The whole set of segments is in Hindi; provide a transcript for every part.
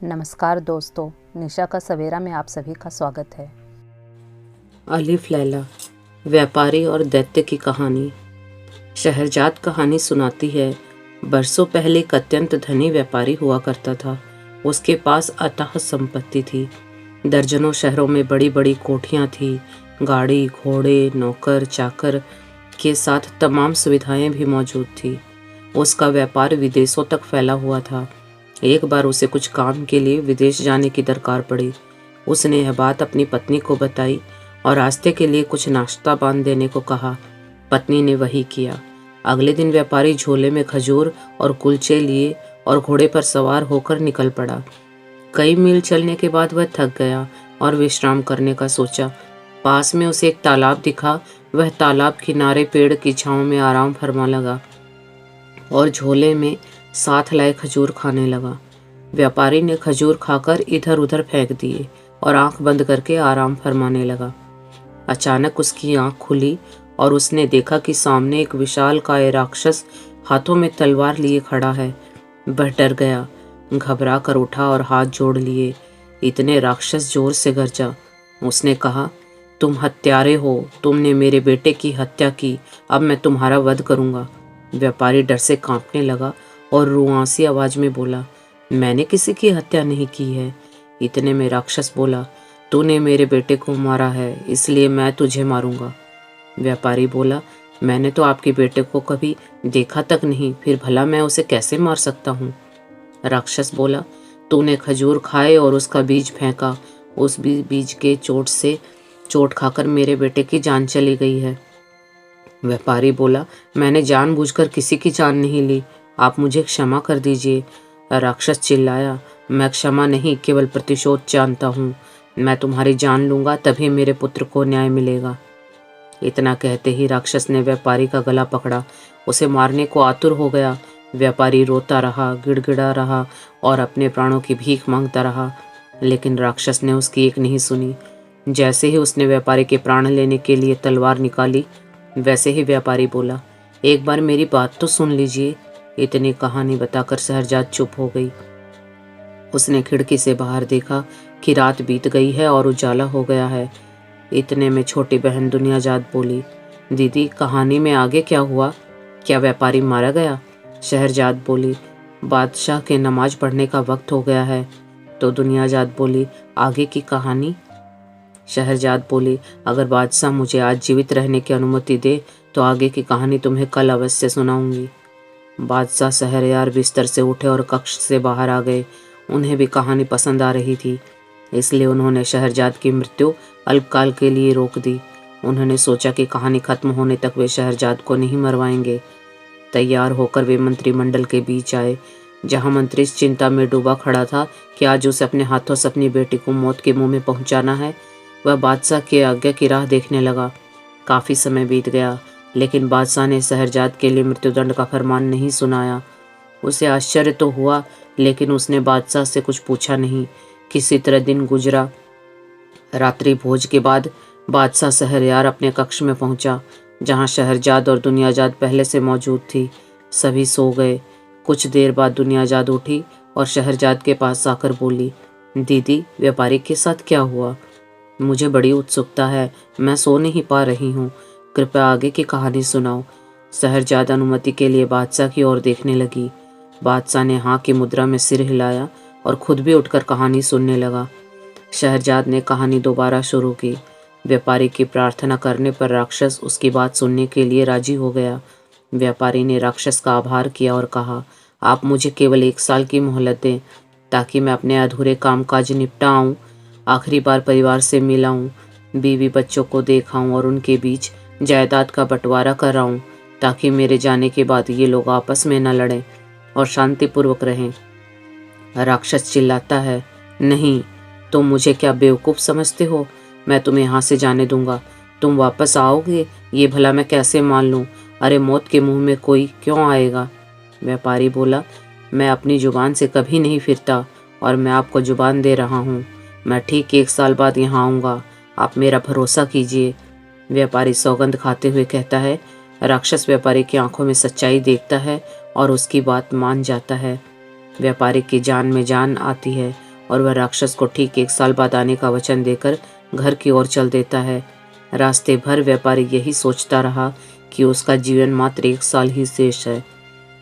नमस्कार दोस्तों, निशा का सवेरा में आप सभी का स्वागत है। अलिफ लैला, व्यापारी और दैत्य की कहानी। शहरजाद कहानी सुनाती है। बरसों पहले एक अत्यंत धनी व्यापारी हुआ करता था। उसके पास अथाह संपत्ति थी। दर्जनों शहरों में बड़ी बड़ी कोठियां थी। गाड़ी, घोड़े, नौकर चाकर के साथ तमाम सुविधाएं भी मौजूद थी। उसका व्यापार विदेशों तक फैला हुआ था। एक बार उसे कुछ काम के लिए विदेश जाने की दरकार पड़ी। उसने यह बात अपनी पत्नी को बताई और रास्ते के लिए कुछ नाश्ता बांध देने को कहा। पत्नी ने वही किया। अगले दिन व्यापारी झोले में खजूर और कुलचे लिए और घोड़े पर सवार होकर निकल पड़ा। कई मील चलने के बाद वह थक गया और विश्राम करने का सोचा। पास में उसे एक तालाब दिखा। वह तालाब किनारे पेड़ की छांव में आराम फरमा लगा और झोले में साथ लाए खजूर खाने लगा। व्यापारी ने खजूर खाकर इधर उधर फेंक दिए और आंख बंद करके आराम फरमाने लगा। अचानक उसकी आंख खुली और उसने देखा कि सामने एक विशालकाय राक्षस हाथों में तलवार लिए खड़ा है। वह डर गया, घबरा कर उठा और हाथ जोड़ लिए। इतने राक्षस जोर से गरजा। उसने कहा, तुम हत्यारे हो, तुमने मेरे बेटे की हत्या की, अब मैं तुम्हारा वध करूंगा। व्यापारी डर से कांपने लगा और रुआंसी आवाज में बोला, मैंने किसी की हत्या नहीं की है। इतने में राक्षस बोला, तूने मेरे बेटे को मारा है, इसलिए मैं तुझे मारूंगा। व्यापारी बोला, मैंने तो आपके बेटे को कभी देखा तक नहीं, फिर भला मैं उसे कैसे मार सकता हूँ। राक्षस बोला, तूने खजूर खाए और उसका बीज फेंका, उस बीज के चोट से चोट खाकर मेरे बेटे की जान चली गई है। व्यापारी बोला, मैंने जानबूझकर किसी की जान नहीं ली, आप मुझे क्षमा कर दीजिए। राक्षस चिल्लाया, मैं क्षमा नहीं, केवल प्रतिशोध जानता हूँ। मैं तुम्हारी जान लूंगा, तभी मेरे पुत्र को न्याय मिलेगा। इतना कहते ही राक्षस ने व्यापारी का गला पकड़ा, उसे मारने को आतुर हो गया। व्यापारी रोता रहा, गिड़गिड़ा रहा और अपने प्राणों की भीख मांगता रहा, लेकिन राक्षस ने उसकी एक नहीं सुनी। जैसे ही उसने व्यापारी के प्राण लेने के लिए तलवार निकाली, वैसे ही व्यापारी बोला, एक बार मेरी बात तो सुन लीजिए। इतनी कहानी बताकर शहरजाद चुप हो गई। उसने खिड़की से बाहर देखा कि रात बीत गई है और उजाला हो गया है। इतने में छोटी बहन दुनियाजाद बोली, दीदी, कहानी में आगे क्या हुआ? क्या व्यापारी मारा गया? शहरजाद बोली, बादशाह के नमाज पढ़ने का वक्त हो गया है। तो दुनियाजाद बोली, आगे की कहानी? शहरजाद बोली, अगर बादशाह मुझे आज जीवित रहने की अनुमति दे तो आगे की कहानी तुम्हें कल अवश्य सुनाऊंगी। बादशाह शहरयार बिस्तर से उठे और कक्ष से बाहर आ गए। उन्हें भी कहानी पसंद आ रही थी, इसलिए उन्होंने शहरजाद की मृत्यु अल्पकाल के लिए रोक दी। उन्होंने सोचा कि कहानी खत्म होने तक वे शहरजाद को नहीं मरवाएंगे। तैयार होकर वे मंत्रिमंडल के बीच आए, जहां मंत्री इस चिंता में डूबा खड़ा था कि आज उसे अपने हाथों से अपनी बेटी को मौत के मुंह में पहुंचाना है। वह बादशाह की आज्ञा की राह देखने लगा। काफी समय बीत गया, लेकिन बादशाह ने शहरजाद के लिए मृत्युदंड का फरमान नहीं सुनाया। उसे आश्चर्य तो हुआ, लेकिन उसने बादशाह से कुछ पूछा नहीं। किसी तरह दिन गुजरा। रात्रि भोज के बाद बादशाह शहरयार अपने कक्ष में पहुंचा, जहां शहरजाद और दुनियाजाद पहले से मौजूद थी। सभी सो गए। कुछ देर बाद दुनियाजाद उठी और शहरजाद के पास आकर बोली, दीदी, व्यापारी के साथ क्या हुआ? मुझे बड़ी उत्सुकता है, मैं सो नहीं पा रही हूँ, कृपया आगे की कहानी सुनाओ। शहरजाद अनुमति के लिए बादशाह की ओर देखने लगी। बादशाह ने हाँ की मुद्रा में सिर हिलाया और खुद भी उठकर कहानी सुनने लगा। शहरजाद ने कहानी दोबारा शुरू की। व्यापारी की प्रार्थना करने पर राक्षस उसकी बात सुनने के लिए राजी हो गया। व्यापारी ने राक्षस का आभार किया और कहा, आप मुझे केवल 1 साल की मोहलत दें, ताकि मैं अपने अधूरे कामकाज निपटा आऊं, आखिरी बार परिवार से मिलाऊं, बीवी बच्चों को देखाऊं और उनके बीच जायदाद का बंटवारा कराऊं, ताकि मेरे जाने के बाद ये लोग आपस में न लड़ें और शांतिपूर्वक रहें। राक्षस चिल्लाता है, नहीं, तुम मुझे क्या बेवकूफ़ समझते हो? मैं तुम्हें यहाँ से जाने दूंगा। तुम वापस आओगे, ये भला मैं कैसे मान लूँ? अरे, मौत के मुंह में कोई क्यों आएगा? व्यापारी बोला, मैं अपनी जुबान से कभी नहीं फिरता और मैं आपको जुबान दे रहा हूँ। मैं ठीक 1 साल बाद यहाँ आऊँगा, आप मेरा भरोसा कीजिए। व्यापारी सौगंध खाते हुए कहता है। राक्षस व्यापारी की आंखों में सच्चाई देखता है और उसकी बात मान जाता है। व्यापारी की जान में जान आती है और वह राक्षस को ठीक 1 साल बाद आने का वचन देकर घर की ओर चल देता है। रास्ते भर व्यापारी यही सोचता रहा कि उसका जीवन मात्र 1 साल ही शेष है।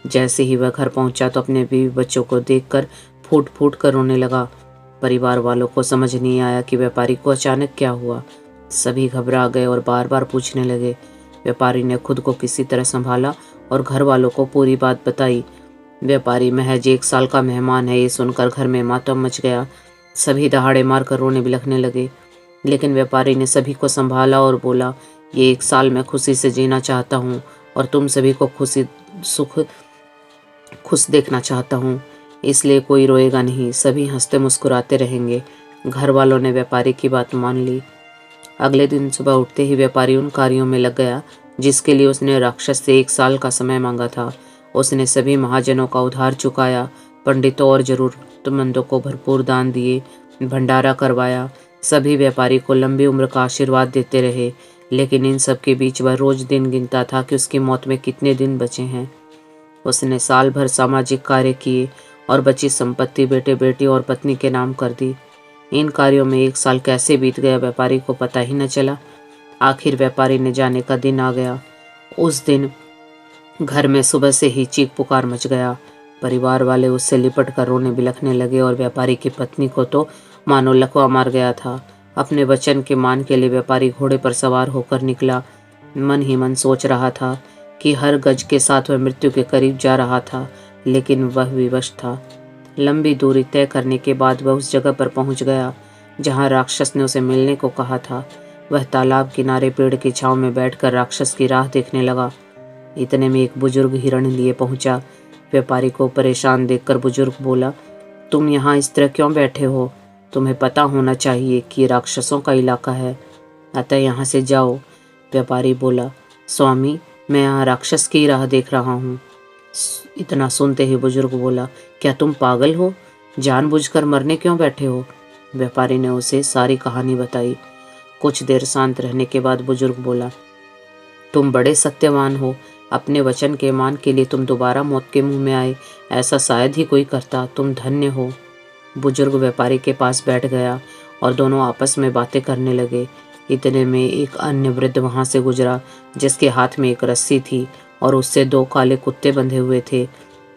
जैसे ही वह घर पहुंचा तो अपने बीवी बच्चों को देखकर फूट फूट कर रोने लगा। परिवार वालों को समझ नहीं आया कि व्यापारी को अचानक क्या हुआ। सभी घबरा गए और बार बार पूछने लगे। व्यापारी ने खुद को किसी तरह संभाला और घर वालों को पूरी बात बताई। व्यापारी महज 1 साल का मेहमान है, ये सुनकर घर में मातम मच गया। सभी दहाड़े मारकर रोने बिलखने लगे, लेकिन व्यापारी ने सभी को संभाला और बोला, ये 1 साल मैं खुशी से जीना चाहता हूँ और तुम सभी को खुश देखना चाहता हूँ, इसलिए कोई रोएगा नहीं, सभी हंसते मुस्कुराते रहेंगे। घर वालों ने व्यापारी की बात मान ली। अगले दिन सुबह उठते ही व्यापारी उन कार्यों में लग गया जिसके लिए उसने राक्षस से 1 साल का समय मांगा था। उसने सभी महाजनों का उधार चुकाया, पंडितों और जरूरतमंदों को भरपूर दान दिए, भंडारा करवाया। सभी व्यापारी को लंबी उम्र का आशीर्वाद देते रहे, लेकिन इन सब के बीच वह रोज दिन गिनता था कि उसकी मौत में कितने दिन बचे हैं। उसने साल भर सामाजिक कार्य किए और बची संपत्ति बेटे बेटी और पत्नी के नाम कर दी। इन कार्यों में 1 साल कैसे बीत गया व्यापारी को पता ही न चला। आखिर व्यापारी ने जाने का दिन आ गया। उस दिन घर में सुबह से ही चीख पुकार मच गया। परिवार वाले उससे लिपट कर रोने बिलखने लगे और व्यापारी की पत्नी को तो मानो लकवा मार गया था। अपने वचन के मान के लिए व्यापारी घोड़े पर सवार होकर निकला। मन ही मन सोच रहा था कि हर गज के साथ वह मृत्यु के करीब जा रहा था, लेकिन वह विवश था। लंबी दूरी तय करने के बाद वह उस जगह पर पहुंच गया जहां राक्षस ने उसे मिलने को कहा था। वह तालाब किनारे पेड़ की छांव में बैठकर राक्षस की राह देखने लगा। इतने में एक बुजुर्ग हिरण लिए पहुंचा। व्यापारी को परेशान देखकर बुजुर्ग बोला, तुम यहाँ इस तरह क्यों बैठे हो? तुम्हें पता होना चाहिए कि राक्षसों का इलाका है, अतः यहाँ से जाओ। व्यापारी बोला, स्वामी, मैं यहाँ राक्षस की राह देख रहा हूँ। इतना सुनते ही बुजुर्ग बोला, क्या तुम पागल हो? जानबूझकर मरने क्यों बैठे हो? व्यापारी ने उसे सारी कहानी बताई। कुछ देर शांत रहने के बाद बुजुर्ग बोला, तुम बड़े सत्यवान हो। अपने वचन के मान के लिए तुम दोबारा मौत के मुंह में आए, ऐसा शायद ही कोई करता। तुम धन्य हो। बुजुर्ग व्यापारी के पास बैठ गया और दोनों आपस में बातें करने लगे। इतने में एक अन्य वृद्ध वहां से गुजरा जिसके हाथ में एक रस्सी थी और उससे 2 काले कुत्ते बंधे हुए थे।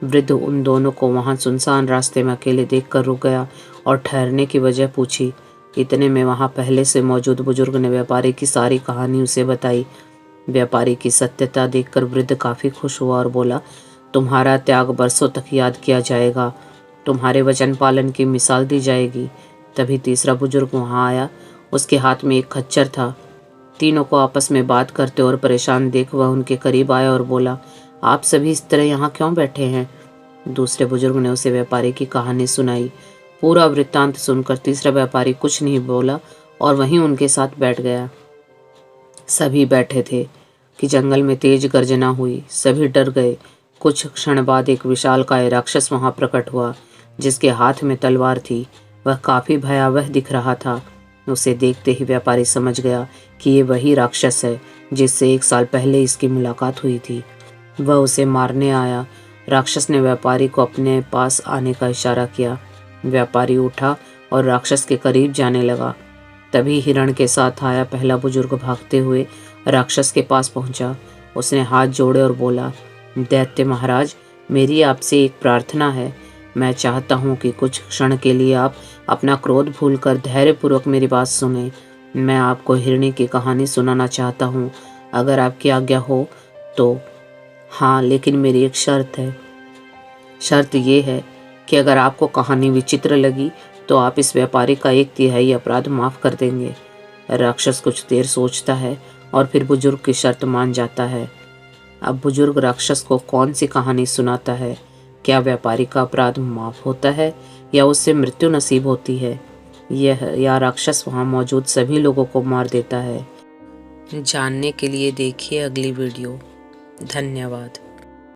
वृद्ध उन दोनों को वहां सुनसान रास्ते में अकेले देखकर रुक गया और ठहरने की वजह पूछी। इतने में वहां पहले से मौजूद बुजुर्ग ने व्यापारी की सारी कहानी उसे बताई। व्यापारी की सत्यता देखकर वृद्ध काफी खुश हुआ और बोला, तुम्हारा त्याग बरसों तक याद किया जाएगा, तुम्हारे वचन पालन की मिसाल दी जाएगी। तभी तीसरा बुजुर्ग वहां आया। उसके हाथ में एक खच्चर था। तीनों को आपस में बात करते और परेशान देख वह उनके करीब आया और बोला, आप सभी इस तरह यहाँ क्यों बैठे हैं? दूसरे बुजुर्ग ने उसे व्यापारी की कहानी सुनाई। पूरा वृत्तांत सुनकर तीसरा व्यापारी कुछ नहीं बोला और वहीं उनके साथ बैठ गया। सभी बैठे थे कि जंगल में तेज गर्जना हुई। सभी डर गए। कुछ क्षण बाद एक विशालकाय राक्षस वहां प्रकट हुआ जिसके हाथ में तलवार थी। वह काफी भयावह दिख रहा था। उसे देखते ही व्यापारी समझ गया कि ये वही राक्षस है जिससे 1 साल पहले इसकी मुलाकात हुई थी। वह उसे मारने आया। राक्षस ने व्यापारी को अपने पास आने का इशारा किया। व्यापारी उठा और राक्षस के करीब जाने लगा। तभी हिरण के साथ आया पहला बुजुर्ग भागते हुए राक्षस के पास पहुंचा। उसने हाथ जोड़े और बोला, दैत्य महाराज, मेरी आपसे एक प्रार्थना है। मैं चाहता हूं कि कुछ क्षण के लिए आप अपना क्रोध भूलकर धैर्यपूर्वक मेरी बात सुने। मैं आपको हिरणी की कहानी सुनाना चाहता हूं, अगर आपकी आज्ञा हो तो। हाँ, लेकिन मेरी एक शर्त है। शर्त ये है कि अगर आपको कहानी विचित्र लगी तो आप इस व्यापारी का 1/3 अपराध माफ कर देंगे। राक्षस कुछ देर सोचता है और फिर बुजुर्ग की शर्त मान जाता है। अब बुजुर्ग राक्षस को कौन सी कहानी सुनाता है? क्या व्यापारी का अपराध माफ होता है या उससे मृत्यु नसीब होती है? या राक्षस वहां मौजूद सभी लोगों को मार देता है? जानने के लिए देखिए अगली वीडियो। धन्यवाद।